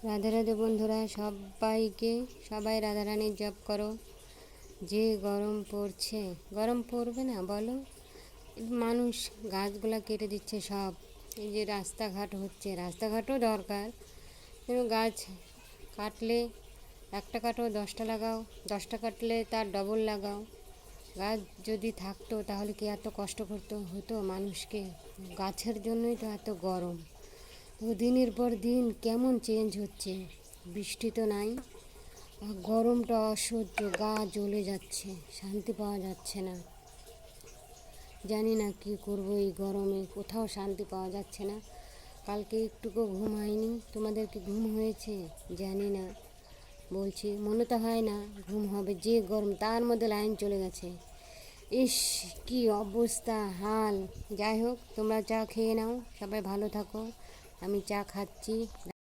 রাধে রাধে বন্ধুরা, সবাই রাধারানীর জপ করো। যে গরম পড়ছে, গরম পড়বে না বলো? মানুষ গাছগুলা কেটে দিচ্ছে সব। এই যে রাস্তাঘাট হচ্ছে, রাস্তাঘাটও দরকার, কিন্তু গাছ কাটলে একটা কাটো 10টা লাগাও, 10টা কাটলে তার ডবল লাগাও। গাছ যদি থাকতো তাহলে কি এত কষ্ট করতে হতো মানুষকে? গাছের জন্যই তো এত গরম। দিনের পর দিন কেমন চেঞ্জ হচ্ছে, বৃষ্টি তো নাই, আর গরমটা অসহ্য, গা জ্বলে যাচ্ছে, শান্তি পাওয়া যাচ্ছে না। জানি না কি করব এই গরমে, কোথাও শান্তি পাওয়া যাচ্ছে না। কালকে একটুকু ঘুম হয়নি, তোমাদের কি ঘুম হয়েছে জানি না। বলছি মনে তো হয় না ঘুম হবে, যে গরম, তার মধ্যে লাইন চলে গেছে। ইস, কি অবস্থা হাল। যাই হোক, তোমরা চা খেয়ে নাও, সবাই ভালো থাকো। আমি চা খাচ্ছি।